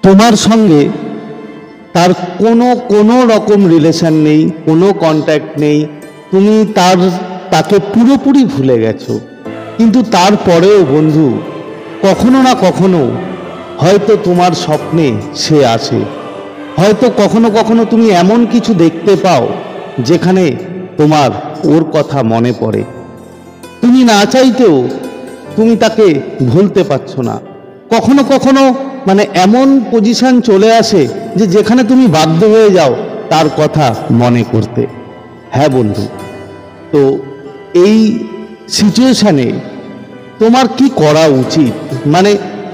তোমার সঙ্গে তার কোনো রকম রিলেশন নেই, কোনো কন্ট্যাক্ট নেই, তুমি তাকে পুরোপুরি ভুলে গেছো। কিন্তু তারপরেও বন্ধু, কখনো না কখনো হয়তো তোমার স্বপ্নে সে আসে, হয়তো কখনো কখনো তুমি এমন কিছু দেখতে পাও যেখানে তোমার ওর কথা মনে পড়ে। তুমি না চাইতেও তুমি তাকে ভুলতে পারছো না। কখনো কখনো এমন পজিশন চলে আসে যে যেখানে তুমি বাধ্য হয়ে যাও তার কথা মনে করতে। হ্যাঁ বন্ধু, তো এই সিচুয়েশনে তোমার কি করা উচিত?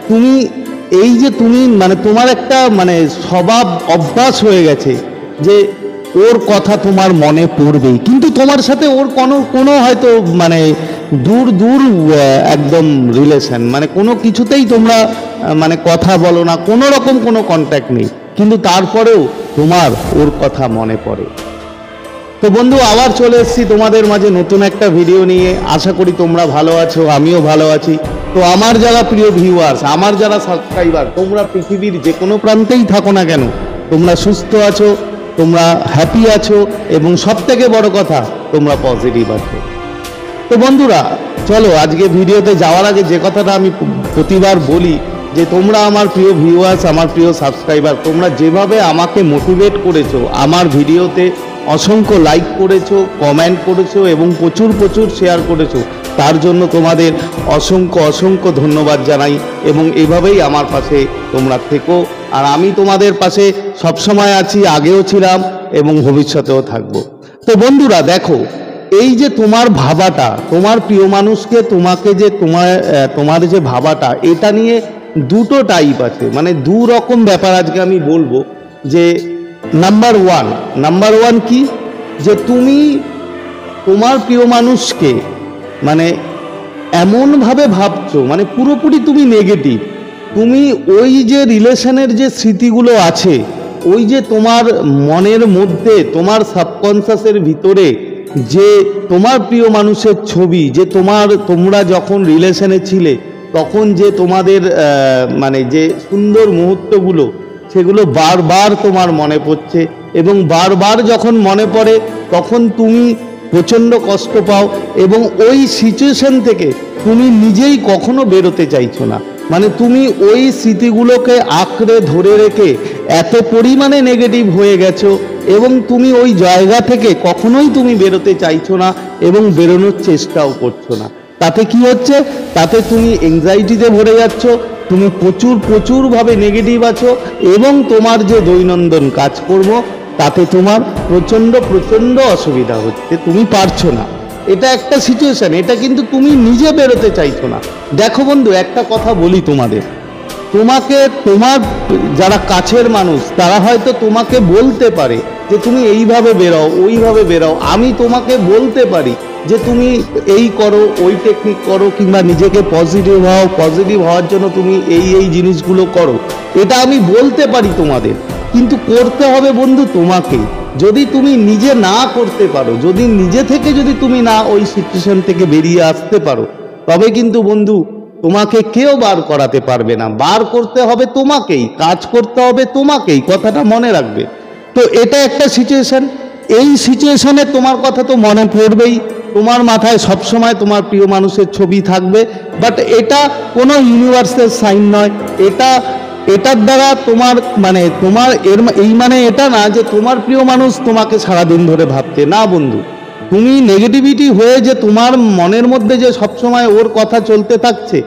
তুমি এই যে তোমার একটা স্বভাব অভ্যাস হয়ে গেছে যে ওর কথা তোমার মনে পড়বেই, কিন্তু তোমার সাথে ওর কোনো হয়তো দূর একদম রিলেশন, কোনো কিছুতেই তোমরা কথা বলো না, কোনো রকম কোনো কন্ট্যাক্ট নেই, কিন্তু তারপরেও তোমার ওর কথা মনে পড়ে। তো বন্ধু, আবার চলে এসেছি তোমাদের মাঝে নতুন একটা ভিডিও নিয়ে। আশা করি তোমরা ভালো আছো, আমিও ভালো আছি। তো আমার যারা প্রিয় ভিউয়ার্স, আমার যারা সাবস্ক্রাইবার, তোমরা পৃথিবীর যে কোনো প্রান্তেই থাকো না কেন, তোমরা সুস্থ আছো, তোমরা হ্যাপি আছো, এবং সব থেকে বড় কথা তোমরা পজিটিভ আছো। তো বন্ধুরা, চলো আজকে ভিডিওতে যাওয়ার আগে যে কথাটা আমি প্রতিবার বলি, যে তোমরা আমার প্রিয় ভিউয়ার্স, আমার প্রিয় সাবস্ক্রাইবার, তোমরা যেভাবে আমাকে মোটিভেট করেছো, আমার ভিডিওতে অসংখ্য লাইক করেছো, কমেন্ট করেছো এবং প্রচুর শেয়ার করেছো, তার জন্য তোমাদের অসংখ্য ধন্যবাদ জানাই। এবং এভাবেই আমার পাশে তোমরা থেকো, আর আমি তোমাদের পাশে সবসময় আছি, আগেও ছিলাম এবং ভবিষ্যতেও থাকবো। তো বন্ধুরা দেখো, এই যে তোমার ভাবাটা, তোমার প্রিয় মানুষকে তোমাকে যে তোমার যে ভাবাটা, এটা নিয়ে দুটো টাইপ আছে, দু রকম ব্যাপার আজকে আমি বলবো। যে নাম্বার ওয়ান কি, যে তুমি তোমার প্রিয় মানুষকে এমনভাবে ভাবছো, পুরোপুরি তুমি নেগেটিভ। তুমি ওই যে রিলেশনের যে স্মৃতিগুলো আছে, ওই যে তোমার মনের মধ্যে, তোমার সাবকনসিয়াসের ভিতরে যে তোমার প্রিয় মানুষের ছবি, যে তোমরা যখন রিলেশনে ছিলে তখন যে তোমাদের যে সুন্দর মুহূর্তগুলো, সেগুলো বারবার তোমার মনে পড়ছে, এবং বারবার যখন মনে পড়ে তখন তুমি প্রচণ্ড কষ্ট পাও, এবং ওই সিচুয়েশন থেকে তুমি নিজেই কখনো বেরোতে চাইছো না। তুমি ওই স্মৃতিগুলোকে আঁকড়ে ধরে রেখে এত পরিমাণে নেগেটিভ হয়ে গেছো, এবং তুমি ওই জায়গা থেকে কখনোই তুমি বেরোতে চাইছো না এবং বেরোনোর চেষ্টাও করছো না। তাতে কি হচ্ছে? তাতে তুমি এংজাইটিতে ভরে যাচ্ছ, তুমি প্রচুরভাবে নেগেটিভ আছো, এবং তোমার যে দৈনন্দিন কাজকর্ম, তাতে তোমার প্রচণ্ড অসুবিধা হচ্ছে, তুমি পারছো না। এটা একটা সিচুয়েশন, এটা কিন্তু তুমি নিজে বেরোতে চাইছো না। দেখো বন্ধু, একটা কথা বলি তোমাদের, তোমার যারা কাছের মানুষ, তারা হয়তো তোমাকে বলতে পারে যে তুমি এইভাবে বেরাও, ওইভাবে বেরাও। আমি তোমাকে বলতে পারি যে তুমি এই করো, ওই টেকনিক করো, কিংবা নিজেকে পজিটিভ হওয়ার জন্য তুমি এই জিনিসগুলো করো, এটা আমি বলতে পারি তোমাদের, কিন্তু করতে হবে বন্ধু তোমাকে। যদি তুমি নিজে না করতে পারো, যদি নিজে থেকে তুমি না ওই সিচুয়েশন থেকে বেরিয়ে আসতে পারো, তবে কিন্তু বন্ধু তোমাকে কেউ বার করাতে পারবে না। বার করতে হবে তোমাকেই, কাজ করতে হবে তোমাকেই, কথাটা মনে রাখবে। তো এটা একটা সিচুয়েশন, এই সিচুয়েশনে তোমার কথা তো মনে পড়বেই, তোমার মাথায় সবসময় তোমার প্রিয় মানুষের ছবি থাকবে, বাট এটা কোনো ইউনিভার্সের সাইন নয়। এটার দ্বারা তোমার এটা না যে তোমার প্রিয় মানুষ তোমাকে সারাদিন ধরে ভাবছে না বন্ধু। তুমি নেগেটিভিটি হয়ে যে তোমার মনের মধ্যে যে সবসময় ওর কথা চলতে থাকছে,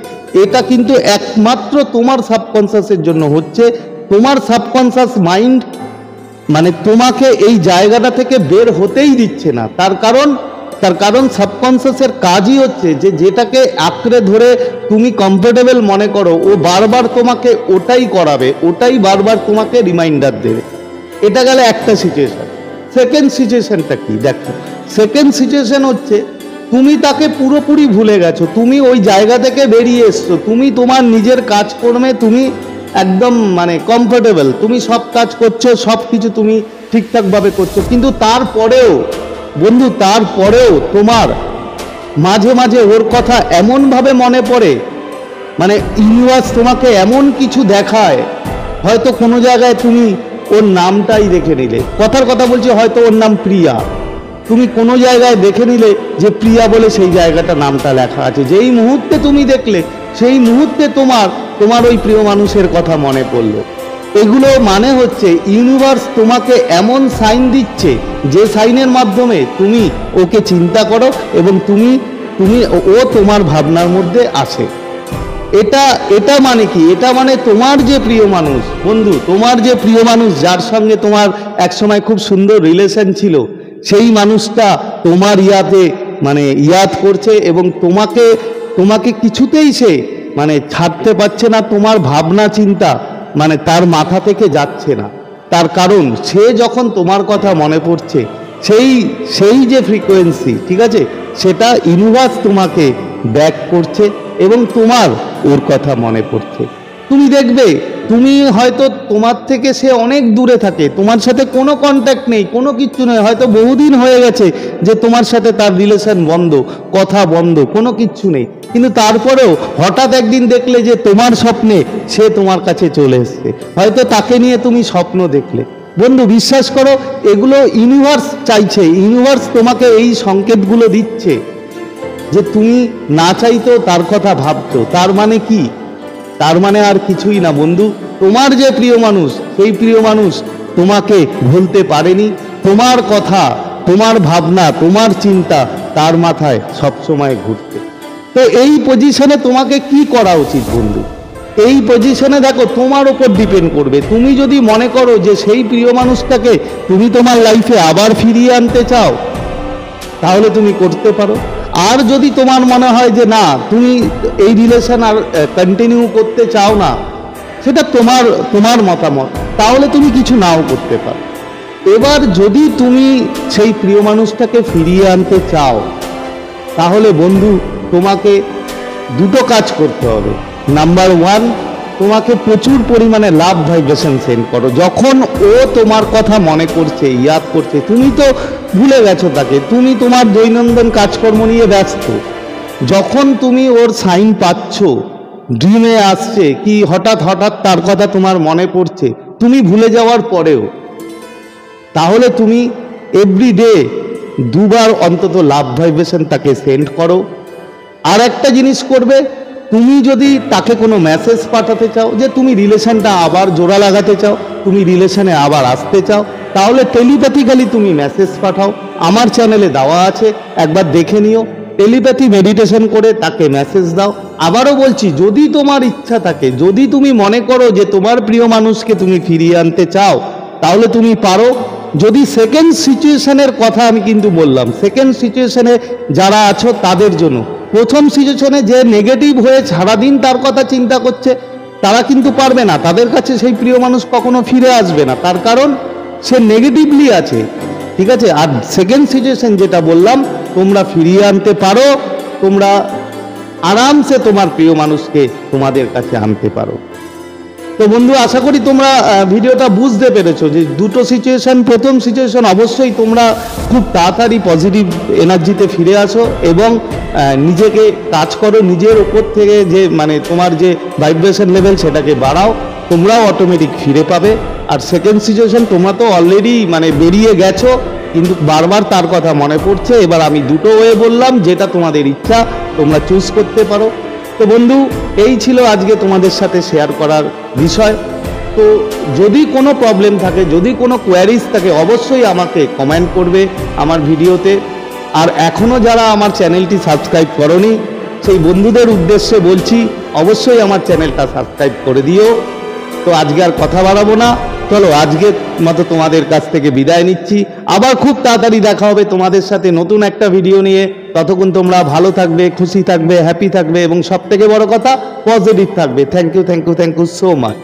এটা কিন্তু একমাত্র তোমার সাবকনসিয়াসের জন্য হচ্ছে। তোমার সাবকনসিয়াস মাইন্ড তোমাকে এই জায়গাটা থেকে বের হতেই দিচ্ছে না। তার কারণ সাবকনসিয়াসের কাজই হচ্ছে যে যেটাকে আঁকড়ে ধরে তুমি কমফোর্টেবল মনে করো, ও বারবার তোমাকে ওটাই করাবে, ওটাই বারবার তোমাকে রিমাইন্ডার দেবে। এটা গেলে একটা সিচুয়েশন। সেকেন্ড সিচুয়েশনটা কি? দেখো, সেকেন্ড সিচুয়েশন হচ্ছে তুমি তাকে পুরোপুরি ভুলে গেছো, তুমি ওই জায়গা থেকে বেরিয়ে এসছো, তুমি তোমার নিজের কাজকর্মে তুমি একদম কমফোর্টেবল, তুমি সব কাজ করছো, সব কিছু তুমি ঠিকঠাকভাবে করছো, কিন্তু তারপরেও বন্ধু, তোমার মাঝে মাঝে ওর কথা এমনভাবে মনে পড়ে, ইউনিভার্স তোমাকে এমন কিছু দেখায় হয়তো কোনো জায়গায় তুমি ওর নামটাই দেখে নিলে, কথার কথা বলছি, হয়তো ওর নাম প্রিয়া, তুমি কোনো জায়গায় দেখে নিলে যে প্রিয়া বলে সেই জায়গাটা নামটা লেখা আছে, যেই মুহূর্তে তুমি দেখলে সেই মুহূর্তে তোমার ওই প্রিয় মানুষের কথা মনে পড়লো। এগুলো মানে হচ্ছে ইউনিভার্স তোমাকে এমন সাইন দিচ্ছে, যে সাইনের মাধ্যমে তুমি ওকে চিন্তা করো এবং তুমি ও তোমার ভাবনার মধ্যে আসে। এটা মানে কি? এটা মানে তোমার যে প্রিয় মানুষ, বন্ধু, তোমার যে প্রিয় মানুষ, যার সঙ্গে তোমার একসময় খুব সুন্দর রিলেশন ছিল, সেই মানুষটা তোমার ইয়াদ করছে এবং তোমাকে কিছুতেই সে ছাড়তে পারছে না, তোমার ভাবনা চিন্তা তার মাথা থেকে যাচ্ছে না। তার কারণ সে যখন তোমার কথা মনে পড়ছে, সেই যে ফ্রিকোয়েন্সি, ঠিক আছে, সেটা ইউনিভার্স তোমাকে ব্যাক করছে এবং তোমার ওর কথা মনে পড়ছে। তুমি দেখবে, তুমি হয়তো তোমার থেকে সে অনেক দূরে থাকে, তোমার সাথে কোনো কন্ট্যাক্ট নেই, কোনো কিচ্ছু নেই, হয়তো বহুদিন হয়ে গেছে যে তোমার সাথে তার রিলেশন বন্ধ, কথা বন্ধ, কোনো কিচ্ছু নেই, কিন্তু তারপরেও হঠাৎ একদিন দেখলে যে তোমার স্বপ্নে সে তোমার কাছে চলে এসছে, হয়তো তাকে নিয়ে তুমি স্বপ্ন দেখলে। বন্ধু, বিশ্বাস করো, এগুলো ইউনিভার্স চাইছে, ইউনিভার্স তোমাকে এই সংকেতগুলো দিচ্ছে যে তুমি না চাইতেও তার কথা ভাবছো। তার মানে কি? তার মানে আর কিছুই না বন্ধু, তোমার যে প্রিয় মানুষ, সেই প্রিয় মানুষ তোমাকে ভুলতে পারেনি। তোমার কথা, তোমার ভাবনা, তোমার চিন্তা তার মাথায় সবসময় ঘুরছে। তো এই পজিশনে তোমাকে কি করা উচিত বন্ধু? এই পজিশনে দেখো, তোমার ওপর ডিপেন্ড করবে। তুমি যদি মনে করো যে সেই প্রিয় মানুষটাকে তুমি তোমার লাইফে আবার ফিরিয়ে আনতে চাও, তাহলে তুমি করতে পারো। আর যদি তোমার মনে হয় যে না, তুমি এই রিলেশন আর কন্টিনিউ করতে চাও না, সেটা তোমার মতামত, তাহলে তুমি কিছু নাও করতে পারো। এবার যদি তুমি সেই প্রিয় মানুষটাকে ফিরিয়ে আনতে চাও, তাহলে বন্ধু তোমাকে দুটো কাজ করতে হবে। নাম্বার 1, তোমাকে প্রচুর পরিমাণে লাভ ভাইব্রেশন সেন্ড করো। যখন ও তোমার কথা মনে করছে, ইয়াদ করছে, তুমি তো ভুলে গেছো তাকে, তুমি তোমার দৈনন্দিন কাজকর্ম নিয়ে ব্যস্ত, যখন তুমি ওর সাইন পাচ্ছ, ড্রিমে আসছে কি হঠাৎ তার কথা তোমার মনে পড়ছে, তুমি ভুলে যাওয়ার পরেও, তাহলে তুমি এভরিডে 2 বার অন্তত লাভ ভাইব্রেশন তাকে সেন্ড করো। আর একটা জিনিস করবে, তুমি যদি তাকে কোনো মেসেজ পাঠাতে চাও যে তুমি রিলেশনটা আবার জোড়া লাগাতে চাও, তুমি রিলেশনে আবার আসতে চাও, তাহলে টেলিপ্যাথিক্যালি তুমি মেসেজ পাঠাও। আমার চ্যানেলে দেওয়া আছে, একবার দেখে নিও। টেলিপ্যাথি মেডিটেশন করে তাকে মেসেজ দাও। আবারও বলছি, যদি তোমার ইচ্ছা থাকে, যদি তুমি মনে করো যে তোমার প্রিয় মানুষকে তুমি ফিরিয়ে আনতে চাও, তাহলে তুমি পারো। যদি সেকেন্ড সিচুয়েশনের কথা আমি কিন্তু বললাম, সেকেন্ড সিচুয়েশনে যারা আছো তাদের জন্য, প্রথম সিচুয়েশনে যে নেগেটিভ হয়ে সারাদিন তার কথা চিন্তা করছে, তারা কিন্তু পারবে না, তাদের কাছে সেই প্রিয় মানুষ কখনো ফিরে আসবে না, তার কারণ সে নেগেটিভলি আছে, ঠিক আছে। আর সেকেন্ড সিচুয়েশন যেটা বললাম, তোমরা ফিরিয়ে আনতে পারো, তোমরা আরামসে তোমার প্রিয় মানুষকে তোমাদের কাছে আনতে পারো। তো বন্ধু, আশা করি তোমরা ভিডিওটা বুঝতে পেরেছো যে দুটো সিচুয়েশন। প্রথম সিচুয়েশন, অবশ্যই তোমরা খুব তাড়াতাড়ি পজিটিভ এনার্জিতে ফিরে আসো এবং নিজেকে কাজ করো, নিজের ওপর থেকে যে তোমার যে ভাইব্রেশন লেভেল সেটাকে বাড়াও, তোমরাও অটোমেটিক ফিরে পাবে। আর সেকেন্ড সিচুয়েশন, তোমরা তো অলরেডি বেরিয়ে গেছো, কিন্তু বারবার তার কথা মনে পড়ছে। এবার আমি দুটো ওয়ে বললাম, যেটা তোমাদের ইচ্ছা তোমরা চুজ করতে পারো। তো বন্ধু, এই ছিল আজকে তোমাদের সাথে শেয়ার করার বিষয়। তো যদি কোনো প্রবলেম থাকে, যদি কোনো কোয়ারিজ থাকে, অবশ্যই আমাকে কমেন্ট করবে আমার ভিডিওতে। আর এখনও যারা আমার চ্যানেলটি সাবস্ক্রাইব করোনি, সেই বন্ধুদের উদ্দেশ্যে বলছি, অবশ্যই আমার চ্যানেলটা সাবস্ক্রাইব করে দিও। তো আজকে আর কথা বাড়াবো না, চলো আজকের মতো তোমাদের কাছ থেকে বিদায় নিচ্ছি। আবার খুব তাড়াতাড়ি দেখা হবে তোমাদের সাথে নতুন একটা ভিডিও নিয়ে। ততক্ষণ তোমরা ভালো থাকবে, খুশি থাকবে, হ্যাপি থাকবে এবং সব থেকে বড় কথা পজিটিভ থাকবে। Thank you so much.